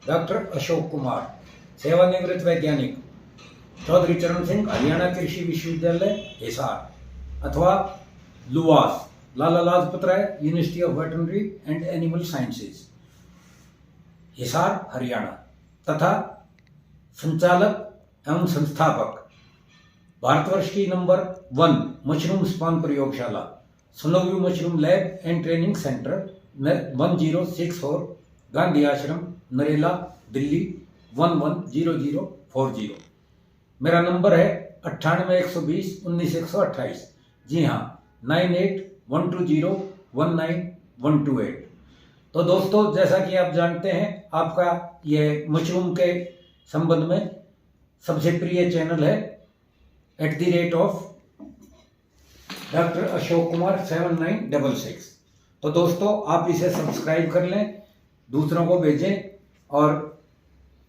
Doctor Ashok Kumar, सेवानिवृत्त वैज्ञानिक, चौधरी चरण सिंह हरियाणा कृषि विश्वविद्यालय हिसार अथवा LUVAS, Lala Lajpat Rai University of Veterinary and Animal Sciences Hisar Haryana तथा संचालक एवं संस्थापक भारतवर्ष की नंबर 1 मशरूम स्पान प्रयोगशाला Snowview Mushroom Lab and Training Centre 1064 Gandhi Ashram Narela Delhi 110040। मेरा नंबर है 9812019128। जी हाँ, 9812019128। तो दोस्तों, जैसा कि आप जानते हैं, आपका ये मशरूम के संबंध में सबसे प्रिय चैनल है @डॉक्टर अशोक कुमार 7966। तो दोस्तों, आप इसे सब्सक्राइब कर लें, दूसरों को भेजें और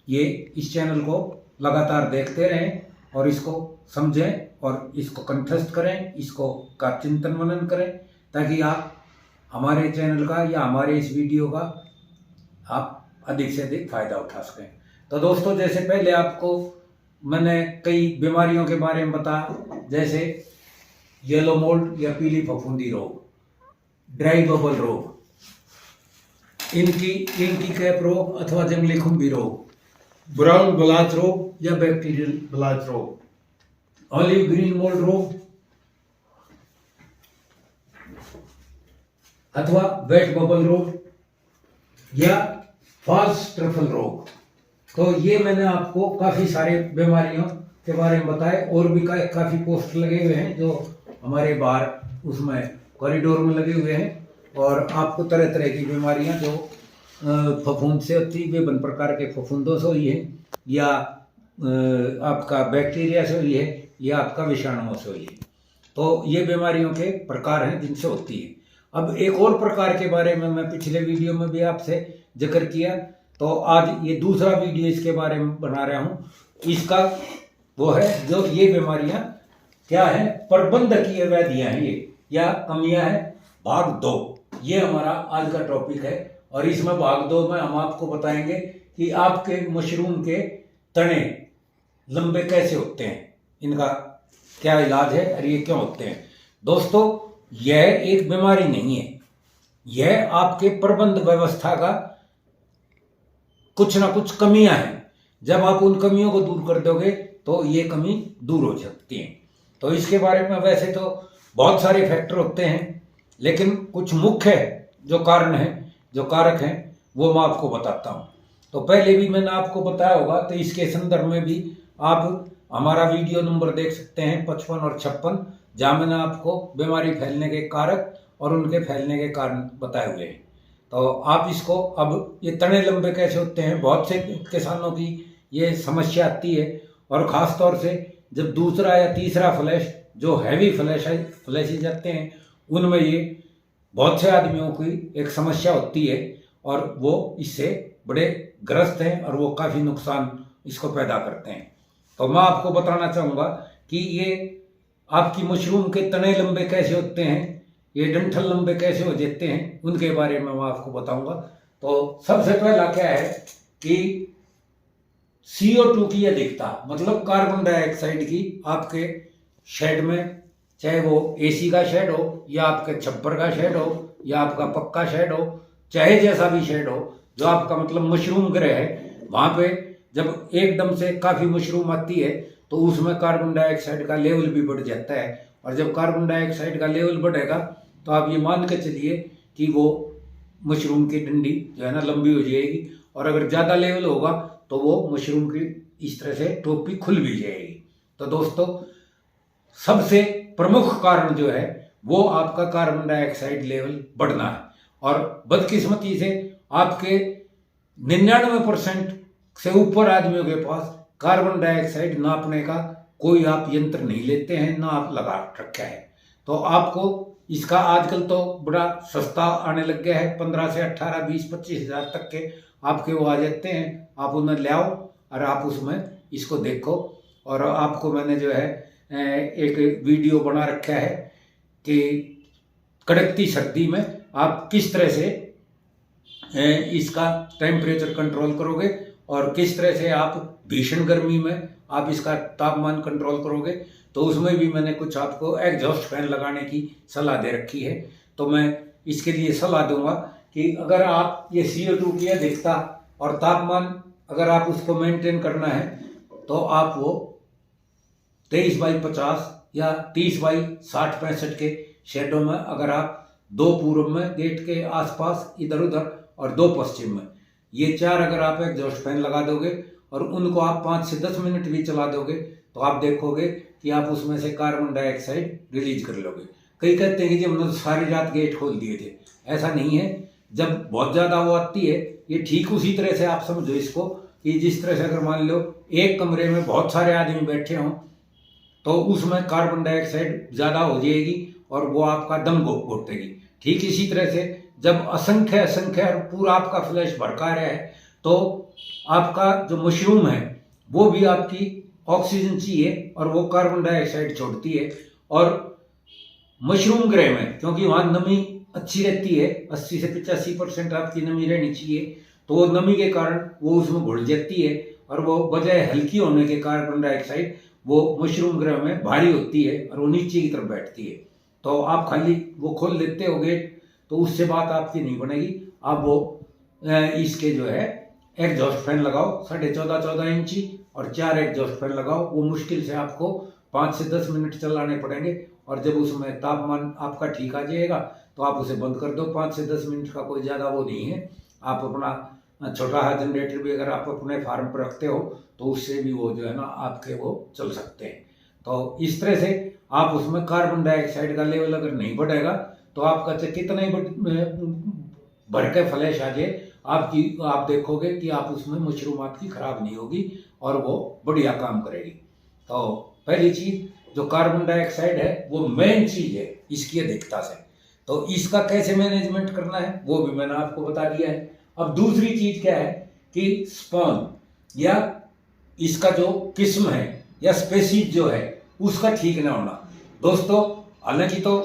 ये इस चैनल को लगातार देखते रहें और इसको समझें और इसको कंठस्थ करें, इसको का चिंतन मनन करें, ताकि आप हमारे चैनल का या हमारे इस वीडियो का आप अधिक से अधिक फायदा उठा सकें। तो दोस्तों, जैसे पहले आपको मैंने कई बीमारियों के बारे में बताया, जैसे येलो मोल्ड या पीली फफूंदी रोग, ड्राई बबल रोग, इनकी कैप रोग अथवा जंगली खुम्भी रोग, ब्राउन ब्लाच रोग या बैक्टीरियल ब्लाच रोग, ऑलिव ग्रीन मोल्ड रोग अथवा वेट बबल रोग या फॉल्स ट्रफल रोग। तो ये मैंने आपको काफ़ी सारे बीमारियों के बारे में बताए, और भी काफ़ी पोस्टर लगे हुए हैं जो हमारे बाहर उसमें कॉरिडोर में लगे हुए हैं, और आपको तरह तरह की बीमारियां जो फफूंद से होती है, विभिन्न प्रकार के फफूंदों से हुई है, या आपका बैक्टीरिया से हुई है, या आपका विषाणुओं से हुई है। तो ये बीमारियों के प्रकार हैं जिनसे होती है। अब एक और प्रकार के बारे में मैं पिछले वीडियो में भी आपसे जिक्र किया, तो आज ये दूसरा वीडियो इसके बारे में बना रहा हूँ। इसका वो है जो ये बीमारियां क्या है, प्रबंधकीय व्याधियां हैं ये या कमियां हैं। भाग 2 ये हमारा आज का टॉपिक है, और इसमें भाग 2 में हम आपको बताएंगे कि आपके मशरूम के तने लंबे कैसे होते हैं, इनका क्या इलाज है और ये क्यों होते हैं। दोस्तों, यह एक बीमारी नहीं है, यह आपके प्रबंध व्यवस्था का कुछ ना कुछ कमियां हैं। जब आप उन कमियों को दूर कर दोगे तो ये कमी दूर हो सकती है। तो इसके बारे में वैसे तो बहुत सारे फैक्टर होते हैं, लेकिन कुछ मुख्य जो कारण हैं, जो कारक हैं, वो मैं आपको बताता हूँ। तो पहले भी मैंने आपको बताया होगा, तो इसके संदर्भ में भी आप हमारा वीडियो नंबर देख सकते हैं 55 और 56, जहाँ मैंने आपको बीमारी फैलने के कारक और उनके फैलने के कारण बताए हुए हैं। तो आप इसको, अब ये तने लंबे कैसे होते हैं, बहुत से किसानों की ये समस्या आती है, और ख़ास तौर से जब दूसरा या तीसरा फ्लैश जो हैवी फ्लैशेज जाते हैं, उनमें ये बहुत से आदमियों की एक समस्या होती है, और वो इससे बड़े ग्रस्त हैं और वो काफ़ी नुकसान इसको पैदा करते हैं। तो मैं आपको बताना चाहूँगा कि ये आपकी मशरूम के तने लंबे कैसे होते हैं, ये डंठल लंबे कैसे हो जाते हैं, उनके बारे में मैं आपको बताऊंगा। तो सबसे पहला क्या है कि CO2 की अधिकता, मतलब कार्बन डाइऑक्साइड की आपके शेड में, चाहे वो AC का शेड हो या आपके छप्पर का शेड हो या आपका पक्का शेड हो, चाहे जैसा भी शेड हो, जो आपका मतलब मशरूम गृह है, वहाँ पे जब एकदम से काफ़ी मशरूम आती है तो उसमें कार्बन डाइऑक्साइड का लेवल भी बढ़ जाता है, और जब कार्बन डाइऑक्साइड का लेवल बढ़ेगा तो आप ये मान के चलिए कि वो मशरूम की डंडी जो है ना लंबी हो जाएगी, और अगर ज़्यादा लेवल होगा तो वो मशरूम की इस तरह से टोपी खुल भी जाएगी। तो दोस्तों, सबसे प्रमुख कारण जो है वो आपका कार्बन डाइऑक्साइड लेवल बढ़ना है, और बदकिस्मती से आपके 99% से ऊपर आदमियों के पास कार्बन डाइऑक्साइड नापने का कोई आप यंत्र नहीं लेते हैं, ना आप लगा रखा है। तो आपको इसका आजकल तो बड़ा सस्ता आने लग गया है, 15 से 18, 20, 25 हज़ार तक के आपके वो आ जाते हैं। आप उन्हें ले आओ और आप उसमें इसको देखो, और आपको मैंने जो है एक वीडियो बना रखा है कि कड़कती सर्दी में आप किस तरह से इसका टेम्परेचर कंट्रोल करोगे और किस तरह से आप भीषण गर्मी में आप इसका तापमान कंट्रोल करोगे, तो उसमें भी मैंने कुछ आपको एग्जॉस्ट फैन लगाने की सलाह दे रखी है। तो मैं इसके लिए सलाह दूंगा कि अगर आप ये CO2 की अधिकता और तापमान अगर आप उसको मेंटेन करना है तो आप वो 23/50 या 30/60-65 के शेडों में अगर आप 2 पूर्व में गेट के आसपास इधर उधर और 2 पश्चिम में, ये 4 अगर आप एग्जॉस्ट फैन लगा दोगे और उनको आप 5 से 10 मिनट भी चला दोगे तो आप देखोगे कि आप उसमें से कार्बन डाइऑक्साइड रिलीज कर लोगे। कई कहते हैं कि जी हमने तो सारी रात गेट खोल दिए थे, ऐसा नहीं है। जब बहुत ज़्यादा वो आती है, ये ठीक उसी तरह से आप समझो इसको कि जिस तरह से अगर मान लो एक कमरे में बहुत सारे आदमी बैठे हों तो उसमें कार्बन डाइऑक्साइड ज़्यादा हो जाएगी और वो आपका दम घोटेगी। ठीक इसी तरह से जब असंख्य और पूरा आपका फ्लैश भड़का रहा है तो आपका जो मशरूम है वो भी आपकी ऑक्सीजन चाहिए और वो कार्बन डाइऑक्साइड छोड़ती है। और मशरूम ग्रह में क्योंकि वहाँ नमी अच्छी रहती है, 80 से 85% आपकी नमी रहनी चाहिए, तो वो नमी के कारण वो उसमें घुल जाती है और वो बजाय हल्की होने के कार्बन डाइऑक्साइड वो मशरूम ग्रह में भारी होती है और वो नीचे की तरफ बैठती है। तो आप खाली वो खोल लेते हो गेट तो उससे बात आपकी नहीं बनेगी। आप वो इसके जो है एग्जॉस्ट फैन लगाओ 14.5 इंची और 4 एग्जॉस्ट फैन लगाओ। वो मुश्किल से आपको 5 से 10 मिनट चलाने पड़ेंगे और जब उसमें तापमान आपका ठीक आ जाएगा तो आप उसे बंद कर दो। 5 से 10 मिनट का कोई ज़्यादा वो नहीं है। आप अपना छोटा हाथ जनरेटर भी अगर आप अपने फार्म पर रखते हो तो उससे भी वो जो है ना आपके वो चल सकते हैं। तो इस तरह से आप उसमें कार्बन डाइऑक्साइड का लेवल अगर नहीं बढ़ेगा तो आपका कितना ही भर के फ्लैश आ जाए आप देखोगे कि आप उसमें मशरूम आपकी खराब नहीं होगी और वो बढ़िया काम करेगी। तो पहली चीज जो कार्बन डाइऑक्साइड है वो मेन चीज है इसकी अधिकता से, तो इसका कैसे मैनेजमेंट करना है वो भी मैंने आपको बता दिया है। अब दूसरी चीज क्या है कि स्पॉन या इसका जो किस्म है या स्पेसीज जो है उसका ठीक ना होना। दोस्तों हालांकि तो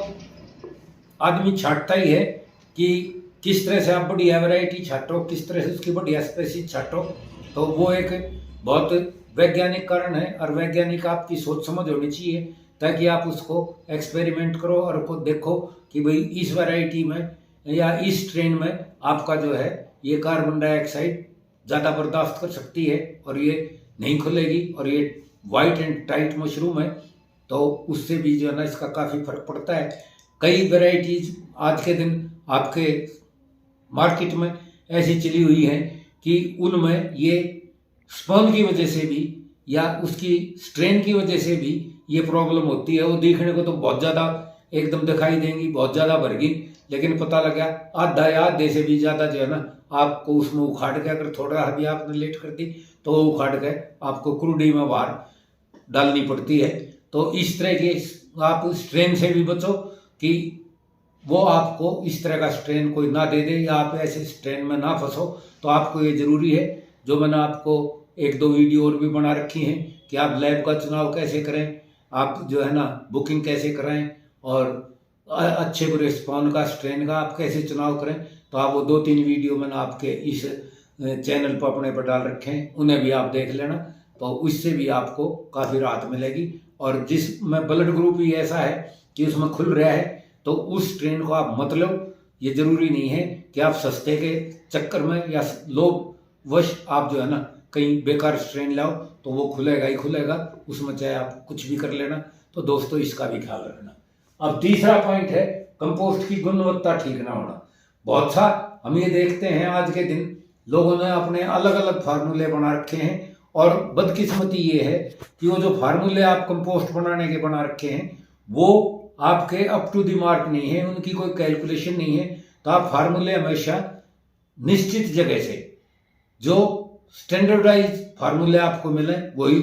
आदमी छांटता ही है कि किस तरह से आप बढ़िया वैरायटी छांटो, किस तरह से उसकी बढ़िया स्पेसीज छांटो, तो वो एक बहुत वैज्ञानिक कारण है और वैज्ञानिक आपकी सोच समझ होनी चाहिए ताकि आप उसको एक्सपेरिमेंट करो और को देखो कि भाई इस वैरायटी में या इस स्ट्रेन में आपका जो है ये कार्बन डाइऑक्साइड ज़्यादा बर्दाश्त कर सकती है और ये नहीं खुलेगी और ये वाइट एंड टाइट मशरूम है तो उससे भी जो है ना इसका काफ़ी फर्क पड़ता है। कई वैरायटीज आज के दिन आपके मार्केट में ऐसी चली हुई हैं कि उनमें ये स्पर्म की वजह से भी या उसकी स्ट्रेन की वजह से भी ये प्रॉब्लम होती है। वो देखने को तो बहुत ज़्यादा एकदम दिखाई देंगी, बहुत ज़्यादा भरगी, लेकिन पता लगा आधा या आधे से भी ज़्यादा जो है ना आपको उसमें उखाड़ के अगर थोड़ा भी आपने लेट कर दी तो वो उखाड़ के आपको क्रूडी में बाहर डालनी पड़ती है। तो इस तरह के आप स्ट्रेन से भी बचो कि वो आपको इस तरह का स्ट्रेन कोई ना दे दे या आप ऐसे स्ट्रेन में ना फंसो। तो आपको ये ज़रूरी है जो मैंने आपको 1-2 वीडियो और भी बना रखी हैं कि आप लैब का चुनाव कैसे करें, आप जो है ना बुकिंग कैसे कराएं और अच्छे बुरे स्पॉन का स्ट्रेन का आप कैसे चुनाव करें। तो आप वो 2-3 वीडियो मैंने आपके इस चैनल पर अपने पर डाल रखे हैं, उन्हें भी आप देख लेना, तो उससे भी आपको काफ़ी राहत मिलेगी। और जिसमें ब्लड ग्रुप ही ऐसा है कि उसमें खुल रहा है तो उस स्ट्रेन को आप मत लो। ये ज़रूरी नहीं है कि आप सस्ते के चक्कर में या लोभ वश आप जो है ना कहीं बेकार स्ट्रेन लाओ तो वो खुलेगा ही खुलेगा, उसमें चाहे आप कुछ भी कर लेना। तो दोस्तों इसका भी ख्याल रखना। अब तीसरा पॉइंट है कंपोस्ट की गुणवत्ता ठीक ना होना। बहुत सा हम ये देखते हैं आज के दिन लोगों ने अपने अलग अलग फार्मूले बना रखे हैं और बदकिस्मती ये है कि वो जो फार्मूले आप कंपोस्ट बनाने के बना रखे हैं वो आपके अप टू द मार्क नहीं है, उनकी कोई कैलकुलेशन नहीं है। तो आप फार्मूले हमेशा निश्चित जगह से जो स्टैंडर्डाइज फार्मूले आपको मिले वही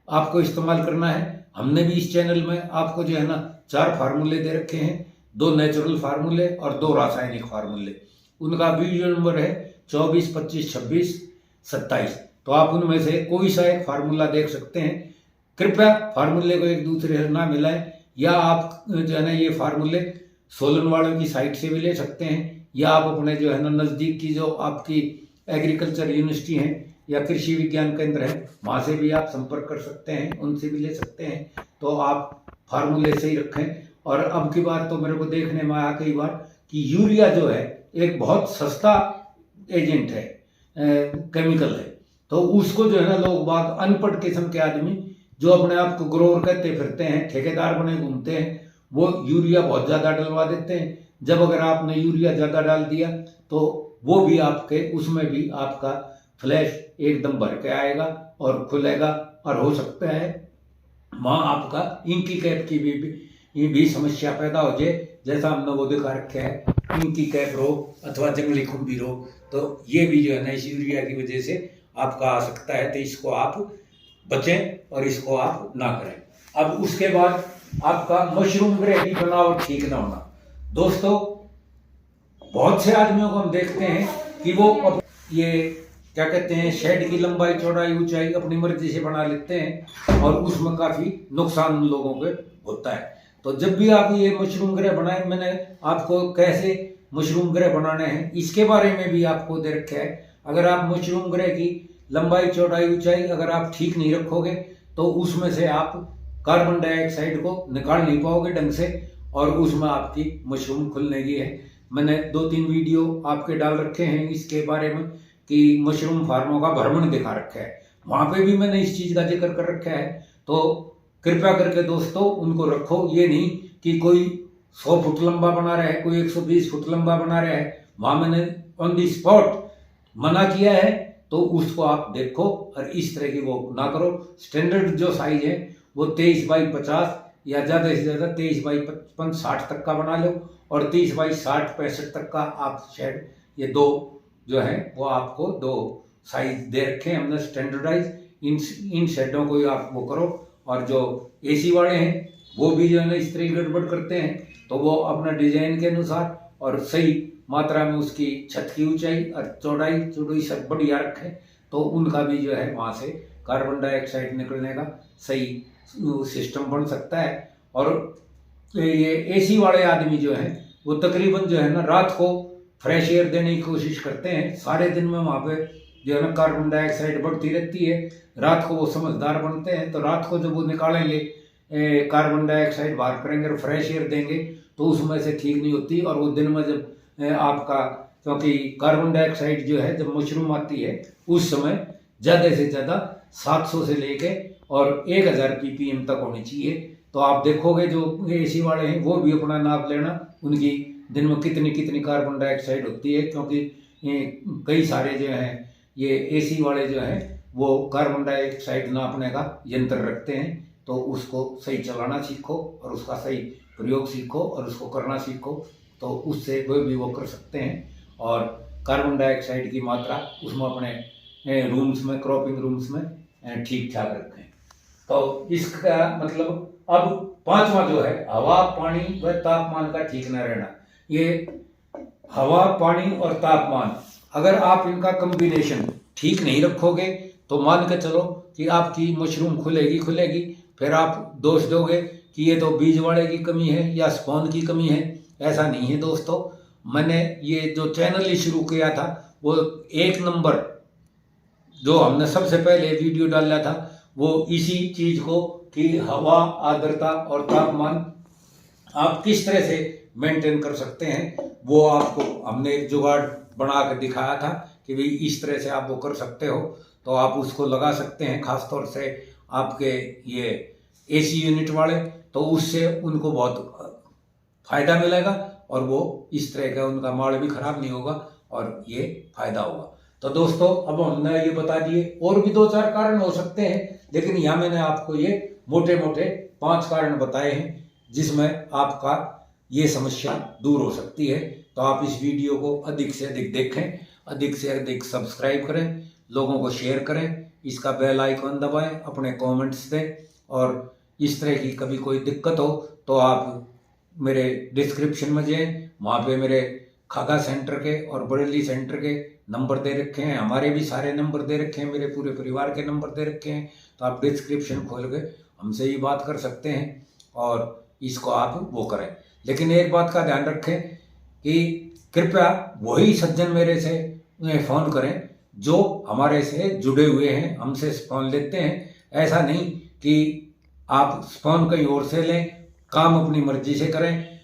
आपको इस्तेमाल करना है। हमने भी इस चैनल में आपको जो है ना 4 फार्मूले दे रखे हैं, 2 नेचुरल फार्मूले और 2 रासायनिक फार्मूले। उनका वीडियो नंबर है 24, 25, 26, 27। तो आप उनमें से कोई सा एक फार्मूला देख सकते हैं। कृपया फार्मूले को एक दूसरे से ना मिलाएं, या आप जो है ना ये फार्मूले सोलन वालों की साइट से भी ले सकते हैं या आप अपने जो है ना नज़दीक की जो आपकी एग्रीकल्चर यूनिवर्सिटी हैं या कृषि विज्ञान केंद्र है, वहाँ से भी आप संपर्क कर सकते हैं, उनसे भी ले सकते हैं। तो आप फार्मूले से ही रखें। और अब की बार तो मेरे को देखने में आया कई बार कि यूरिया जो है एक बहुत सस्ता एजेंट है, केमिकल है। तो उसको जो है ना लोग बाग अनपढ़ किस्म के आदमी जो अपने आप को ग्रोवर कहते फिरते हैं, ठेकेदार बने घूमते हैं, वो यूरिया बहुत ज़्यादा डलवा देते हैं। जब अगर आपने यूरिया ज़्यादा डाल दिया तो वो भी आपके उसमें भी आपका फ्लैश एकदम भर के आएगा और खुलेगा, और हो सकता है वहाँ आपका इंकी कैप की भी समस्या पैदा हो जाए, जैसा हमने वो दिखा रखा है इंकी कैप रोग अथवा जंगली खुम्बी रोग। तो ये भी जो है ना इस यूरिया की वजह से आपका आ सकता है। तो इसको आप बचें और इसको आप ना करें। अब उसके बाद आपका मशरूम ग्रे की बनावट ठीक ना होना। दोस्तों बहुत से आदमियों को हम देखते हैं कि वो ये क्या कहते हैं शेड की लंबाई चौड़ाई ऊंचाई अपनी मर्जी से बना लेते हैं और उसमें काफ़ी नुकसान उन लोगों के होता है। तो जब भी आप ये मशरूम ग्रे बनाए, मैंने आपको कैसे मशरूम ग्रे बनाने हैं इसके बारे में भी आपको दे रखा है। अगर आप मशरूम ग्रे की लंबाई चौड़ाई ऊंचाई अगर आप ठीक नहीं रखोगे तो उसमें से आप कार्बन डाइऑक्साइड को निकाल नहीं पाओगे ढंग से, और उसमें आपकी मशरूम खुलने की है। मैंने 2-3 वीडियो आपके डाल रखे हैं इसके बारे में कि मशरूम फार्मों का भ्रमण दिखा रखा है, वहाँ पे भी मैंने इस चीज़ का जिक्र कर रखा है। तो कृपया करके दोस्तों उनको रखो। ये नहीं कि कोई 100 फुट लंबा बना रहा है, कोई 120 फुट लंबा बना रहा है, वहाँ मैंने ऑन दी स्पॉट मना किया है। तो उसको आप देखो और इस तरह की वो ना करो। स्टैंडर्ड जो साइज है वो 23x50 या ज़्यादा से ज़्यादा 23x55-60 तक का बना लो, और 30x60-65 तक का आप शेड, ये दो जो है वो आपको 2 साइज दे रखे हैं हमने स्टैंडर्डाइज। इन शेडों को आप वो करो। और जो एसी वाले हैं वो भी जो है ना इस तरह गड़बड़ करते हैं, तो वो अपना डिजाइन के अनुसार और सही मात्रा में उसकी छत की ऊंचाई और चौड़ाई सब बढ़िया रखें, तो उनका भी जो है वहाँ से कार्बन डाइऑक्साइड निकलने का सही सिस्टम बन सकता है। और ये एसी वाले आदमी जो हैं वो तकरीबन जो है ना रात को फ्रेश एयर देने की कोशिश करते हैं। सारे दिन में वहाँ पे जो है ना कार्बन डाइऑक्साइड बढ़ती रहती है, रात को वो समझदार बनते हैं। तो रात को जब वो निकालेंगे कार्बन डाइऑक्साइड बाहर करेंगे और फ्रेश एयर देंगे तो उसमें से ठीक नहीं होती। और वो दिन में जब आपका, क्योंकि कार्बन डाइऑक्साइड जो है जब मशरूम आती है उस समय ज़्यादा से ज़्यादा 700 से लेके और 1000 ppm तक होनी चाहिए। तो आप देखोगे जो एसी वाले हैं वो भी अपना नाप लेना उनकी दिन में कितनी कार्बन डाइऑक्साइड होती है, क्योंकि कई सारे जो हैं ये एसी वाले जो हैं वो कार्बन डाइऑक्साइड नापने का यंत्र रखते हैं। तो उसको सही चलाना सीखो और उसका सही प्रयोग सीखो और उसको करना सीखो, तो उससे कोई भी वो कर सकते हैं। और कार्बन डाइऑक्साइड की मात्रा उसमें अपने रूम्स में, क्रॉपिंग रूम्स में ठीक ठाक रखें। तो इसका मतलब अब 5वां जो है हवा पानी व तापमान का ठीक न रहना। ये हवा पानी और तापमान अगर आप इनका कम्बिनेशन ठीक नहीं रखोगे तो मान के चलो कि आपकी मशरूम खुलेगी, फिर आप दोष दोगे कि ये तो बीज वाले की कमी है या स्पॉन की कमी है। ऐसा नहीं है दोस्तों। मैंने ये जो चैनल ही शुरू किया था वो 1 नंबर जो हमने सबसे पहले वीडियो डाला था वो इसी चीज को कि हवा, आर्द्रता और तापमान आप किस तरह से मेंटेन कर सकते हैं, वो आपको हमने एक जुगाड़ बना कर दिखाया था कि भाई इस तरह से आप वो कर सकते हो। तो आप उसको लगा सकते हैं, खासतौर से आपके ये एसी यूनिट वाले, तो उससे उनको बहुत फायदा मिलेगा और वो इस तरह का उनका माल भी खराब नहीं होगा और ये फायदा होगा। तो दोस्तों अब हमने ये बता दिए, और भी 2-4 कारण हो सकते हैं, लेकिन यहाँ मैंने आपको ये मोटे 5 कारण बताए हैं जिसमें आपका ये समस्या दूर हो सकती है। तो आप इस वीडियो को अधिक से अधिक देखें, अधिक से अधिक सब्सक्राइब करें, लोगों को शेयर करें, इसका बेल आइकन दबाएं, अपने कमेंट्स दें। और इस तरह की कभी कोई दिक्कत हो तो आप मेरे डिस्क्रिप्शन में जाएं, वहाँ पे मेरे खागा सेंटर के और बरेली सेंटर के नंबर दे रखे हैं, हमारे भी सारे नंबर दे रखे हैं, मेरे पूरे परिवार के नंबर दे रखे हैं। तो आप डिस्क्रिप्शन खोल के हमसे ही बात कर सकते हैं और इसको आप वो करें। लेकिन एक बात का ध्यान रखें कि कृपया वही सज्जन मेरे से फ़ोन करें जो हमारे से जुड़े हुए हैं, हमसे स्पॉन लेते हैं। ऐसा नहीं कि आप स्पॉन कहीं और से लें, काम अपनी मर्जी से करें,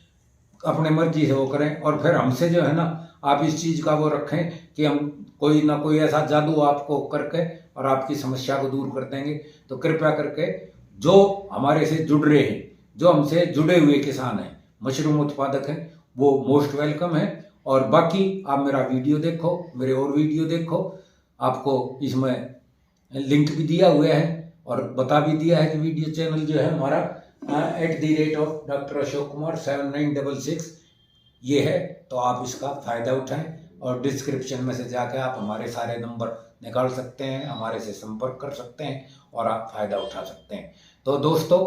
अपने मर्जी से वो करें, और फिर हमसे जो है ना आप इस चीज़ का वो रखें कि हम कोई ना कोई ऐसा जादू आपको करके और आपकी समस्या को दूर कर देंगे। तो कृपया करके जो हमारे से जुड़ रहे हैं, जो हमसे जुड़े हुए किसान हैं, मशरूम उत्पादक हैं, वो मोस्ट वेलकम है। और बाकी आप मेरा वीडियो देखो, मेरे और वीडियो देखो, आपको इसमें लिंक भी दिया हुआ है और बता भी दिया है कि वीडियो चैनल जो है हमारा @Dr. अशोक कुमार 7966 ये है। तो आप इसका फ़ायदा उठाएं और डिस्क्रिप्शन में से जाके आप हमारे सारे नंबर निकाल सकते हैं, हमारे से संपर्क कर सकते हैं और आप फ़ायदा उठा सकते हैं। तो दोस्तों,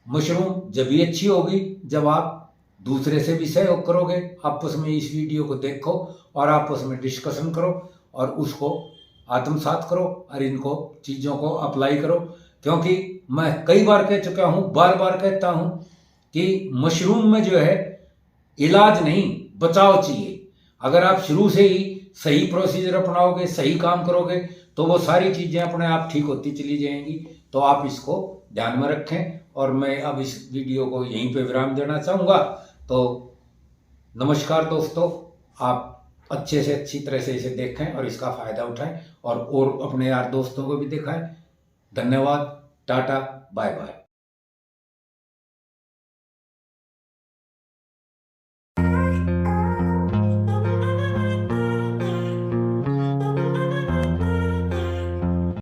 मशरूम जब भी अच्छी होगी जब आप दूसरे से भी सहयोग करोगे, आपस में इस वीडियो को देखो और आपस में डिस्कशन करो और उसको आत्मसात करो और इनको चीज़ों को अप्लाई करो। क्योंकि मैं कई बार कह चुका हूँ, बार बार कहता हूँ कि मशरूम में जो है इलाज नहीं, बचाव चाहिए। अगर आप शुरू से ही सही प्रोसीजर अपनाओगे, सही काम करोगे, तो वो सारी चीज़ें अपने आप ठीक होती चली जाएंगी। तो आप इसको ध्यान में रखें और मैं अब इस वीडियो को यहीं पे विराम देना चाहूँगा। तो नमस्कार दोस्तों, आप अच्छे से अच्छी तरह से इसे देखें और इसका फ़ायदा उठाएं और अपने यार दोस्तों को भी दिखाएं। धन्यवाद, टाटा, बाय बाय।